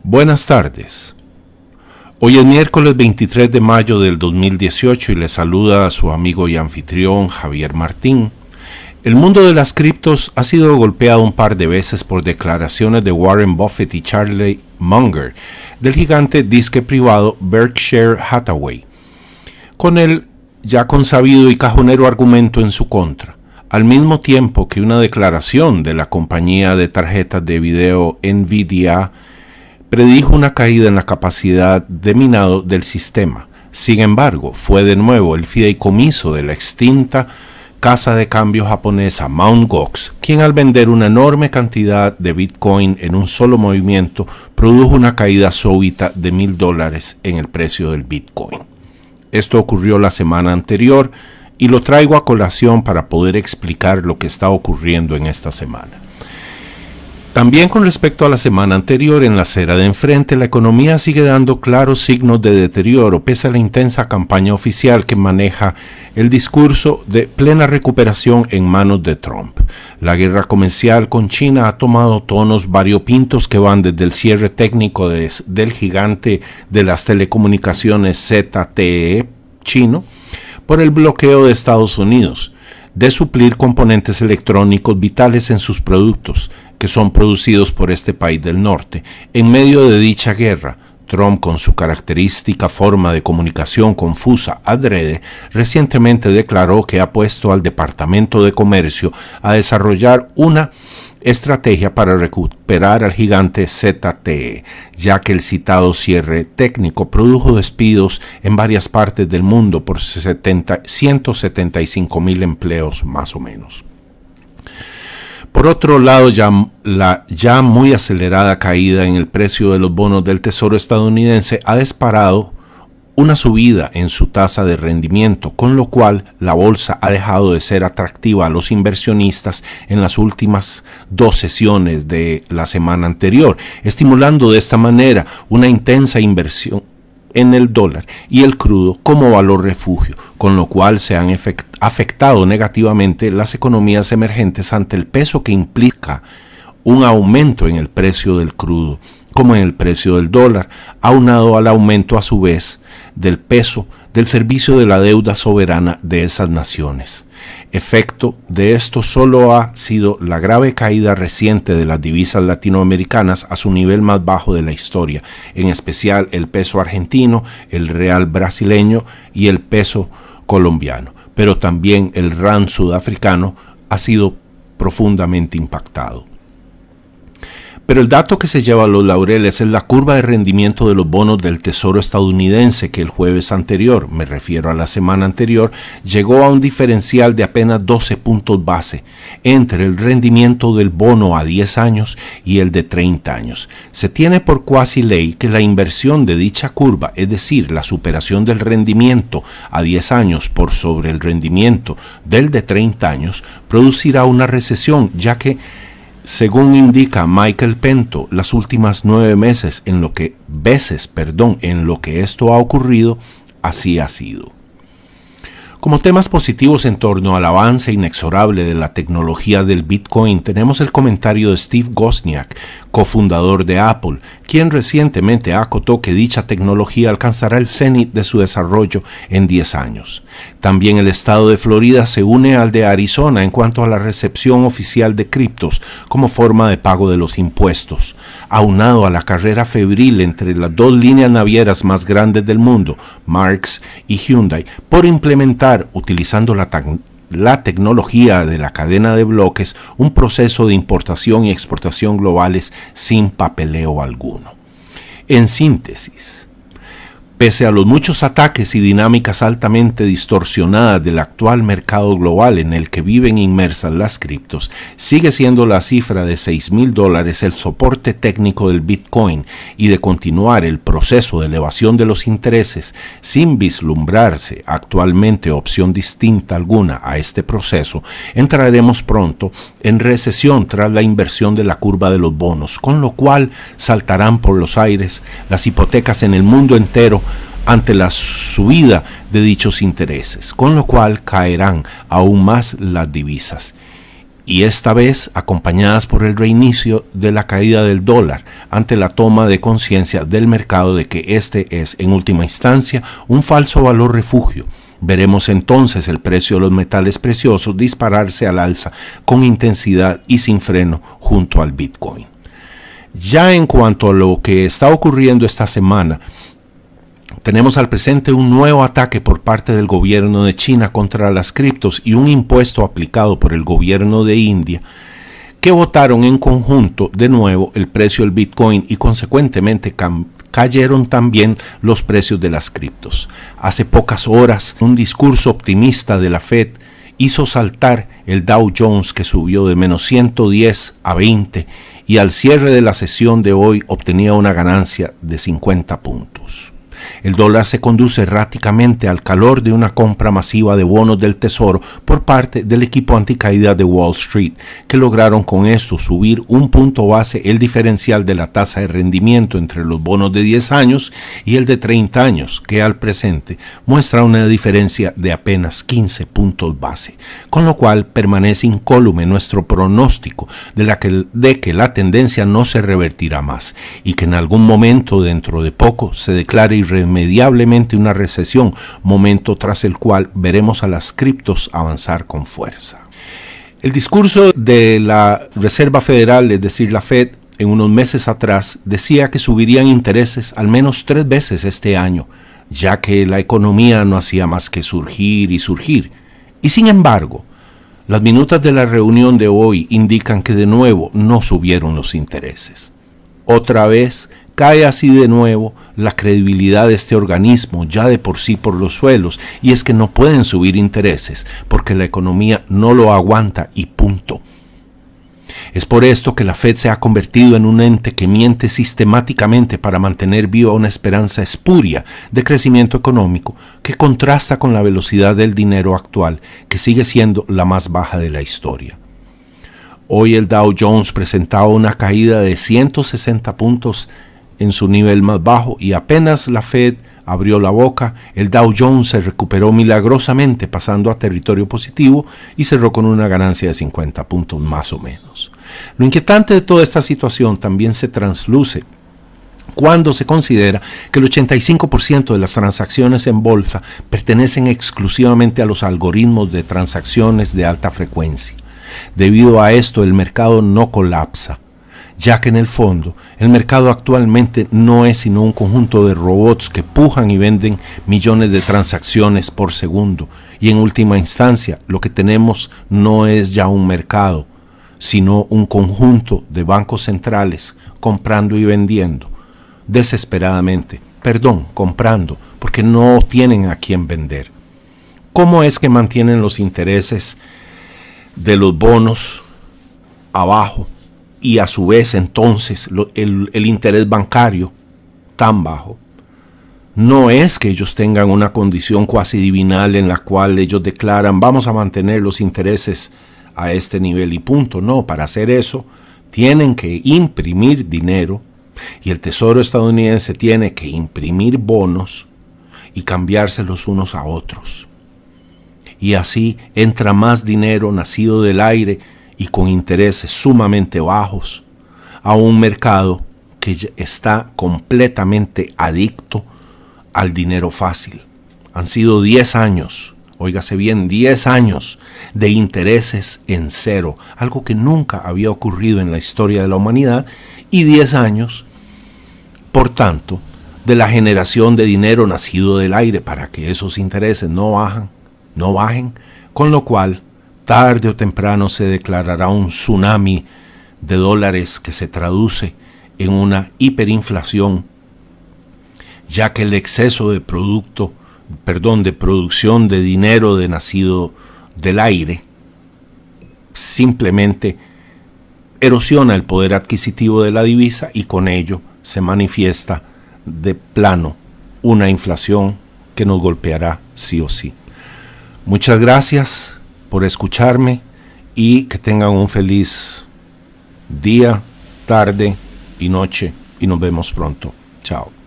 Buenas tardes. Hoy es miércoles 23 de mayo del 2018 y les saluda a su amigo y anfitrión Javier Martín. El mundo de las criptos ha sido golpeado un par de veces por declaraciones de Warren Buffett y Charlie Munger del gigante disque privado Berkshire Hathaway, con el ya consabido y cajonero argumento en su contra, al mismo tiempo que una declaración de la compañía de tarjetas de video Nvidia predijo una caída en la capacidad de minado del sistema. Sin embargo, fue de nuevo el fideicomiso de la extinta casa de cambio japonesa Mt. Gox quien, al vender una enorme cantidad de Bitcoin en un solo movimiento, produjo una caída súbita de $1,000 en el precio del Bitcoin. Esto ocurrió la semana anterior y lo traigo a colación para poder explicar lo que está ocurriendo en esta semana. También con respecto a la semana anterior, en la acera de enfrente, la economía sigue dando claros signos de deterioro pese a la intensa campaña oficial que maneja el discurso de plena recuperación en manos de Trump. La guerra comercial con China ha tomado tonos variopintos que van desde el cierre técnico del gigante de las telecomunicaciones ZTE chino por el bloqueo de Estados Unidos de suplir componentes electrónicos vitales en sus productos, que son producidos por este país del norte. En medio de dicha guerra, Trump, con su característica forma de comunicación confusa adrede, recientemente declaró que ha puesto al Departamento de Comercio a desarrollar una estrategia para recuperar al gigante ZTE, ya que el citado cierre técnico produjo despidos en varias partes del mundo por 175,000 empleos más o menos. Por otro lado, la ya muy acelerada caída en el precio de los bonos del Tesoro estadounidense ha disparado una subida en su tasa de rendimiento, con lo cual la bolsa ha dejado de ser atractiva a los inversionistas en las últimas dos sesiones de la semana anterior, estimulando de esta manera una intensa inversión en el dólar y el crudo como valor refugio, con lo cual se han afectado negativamente las economías emergentes ante el peso que implica un aumento en el precio del crudo, como en el precio del dólar, aunado al aumento a su vez del peso del servicio de la deuda soberana de esas naciones. Efecto de esto solo ha sido la grave caída reciente de las divisas latinoamericanas a su nivel más bajo de la historia, en especial el peso argentino, el real brasileño y el peso colombiano, pero también el rand sudafricano ha sido profundamente impactado. Pero el dato que se lleva a los laureles es la curva de rendimiento de los bonos del Tesoro estadounidense, que el jueves anterior, me refiero a la semana anterior, llegó a un diferencial de apenas 12 puntos base entre el rendimiento del bono a 10 años y el de 30 años. Se tiene por cuasi ley que la inversión de dicha curva, es decir, la superación del rendimiento a 10 años por sobre el rendimiento del de 30 años, producirá una recesión, ya que según indica Michael Pento, las últimas 9 veces en lo que esto ha ocurrido, así ha sido. Como temas positivos en torno al avance inexorable de la tecnología del Bitcoin, tenemos el comentario de Steve Wozniak, cofundador de Apple, quien recientemente acotó que dicha tecnología alcanzará el cenit de su desarrollo en 10 años. También el estado de Florida se une al de Arizona en cuanto a la recepción oficial de criptos como forma de pago de los impuestos, aunado a la carrera febril entre las dos líneas navieras más grandes del mundo, Marx y Hyundai, por implementar, utilizando la tecnología de la cadena de bloques, un proceso de importación y exportación globales sin papeleo alguno. En síntesis, pese a los muchos ataques y dinámicas altamente distorsionadas del actual mercado global en el que viven inmersas las criptos, sigue siendo la cifra de $6,000 el soporte técnico del Bitcoin, y de continuar el proceso de elevación de los intereses sin vislumbrarse actualmente opción distinta alguna a este proceso, entraremos pronto en recesión tras la inversión de la curva de los bonos, con lo cual saltarán por los aires las hipotecas en el mundo entero ante la subida de dichos intereses, con lo cual caerán aún más las divisas. y esta vez acompañadas por el reinicio de la caída del dólar ante la toma de conciencia del mercado de que este es, en última instancia, un falso valor refugio. Veremos entonces el precio de los metales preciosos dispararse al alza con intensidad y sin freno junto al Bitcoin. Ya en cuanto a lo que está ocurriendo esta semana, tenemos al presente un nuevo ataque por parte del gobierno de China contra las criptos y un impuesto aplicado por el gobierno de India que botaron en conjunto de nuevo el precio del Bitcoin y consecuentemente cayeron también los precios de las criptos. Hace pocas horas, un discurso optimista de la Fed hizo saltar el Dow Jones, que subió de menos 110 a 20 y al cierre de la sesión de hoy obtenía una ganancia de 50 puntos. El dólar se conduce erráticamente al calor de una compra masiva de bonos del Tesoro por parte del equipo anticaída de Wall Street, que lograron con esto subir un punto base el diferencial de la tasa de rendimiento entre los bonos de 10 años y el de 30 años, que al presente muestra una diferencia de apenas 15 puntos base, con lo cual permanece incólume nuestro pronóstico de que la tendencia no se revertirá más y que en algún momento dentro de poco se declare irremediablemente una recesión, momento tras el cual veremos a las criptos avanzar con fuerza. El discurso de la Reserva Federal, es decir, la Fed, en unos meses atrás decía que subirían intereses al menos 3 veces este año, ya que la economía no hacía más que surgir y surgir. Y sin embargo, las minutas de la reunión de hoy indican que de nuevo no subieron los intereses. Otra vez cae así de nuevo la credibilidad de este organismo, ya de por sí por los suelos, y es que no pueden subir intereses porque la economía no lo aguanta y punto. Es por esto que la Fed se ha convertido en un ente que miente sistemáticamente para mantener viva una esperanza espuria de crecimiento económico que contrasta con la velocidad del dinero actual, que sigue siendo la más baja de la historia. Hoy el Dow Jones presentaba una caída de 160 puntos en su nivel más bajo y apenas la Fed abrió la boca, el Dow Jones se recuperó milagrosamente pasando a territorio positivo y cerró con una ganancia de 50 puntos más o menos. Lo inquietante de toda esta situación también se trasluce cuando se considera que el 85% de las transacciones en bolsa pertenecen exclusivamente a los algoritmos de transacciones de alta frecuencia. Debido a esto, el mercado no colapsa, ya que en el fondo el mercado actualmente no es sino un conjunto de robots que pujan y venden millones de transacciones por segundo, y en última instancia lo que tenemos no es ya un mercado, sino un conjunto de bancos centrales comprando y vendiendo desesperadamente, comprando porque no tienen a quién vender. ¿Cómo es que mantienen los intereses de los bonos abajo y a su vez entonces el interés bancario tan bajo? No es que ellos tengan una condición cuasi divinal en la cual ellos declaran vamos a mantener los intereses a este nivel y punto. No, para hacer eso tienen que imprimir dinero y el Tesoro estadounidense tiene que imprimir bonos y cambiárselos unos a otros. Y así entra más dinero nacido del aire y con intereses sumamente bajos a un mercado que está completamente adicto al dinero fácil. Han sido 10 años, óigase bien, 10 años de intereses en cero, algo que nunca había ocurrido en la historia de la humanidad, y 10 años, por tanto, de la generación de dinero nacido del aire para que esos intereses no bajen, con lo cual tarde o temprano se declarará un tsunami de dólares que se traduce en una hiperinflación, ya que el exceso de producción de dinero de nacido del aire simplemente erosiona el poder adquisitivo de la divisa y con ello se manifiesta de plano una inflación que nos golpeará sí o sí. Muchas gracias por escucharme y que tengan un feliz día, tarde y noche y nos vemos pronto. Chao.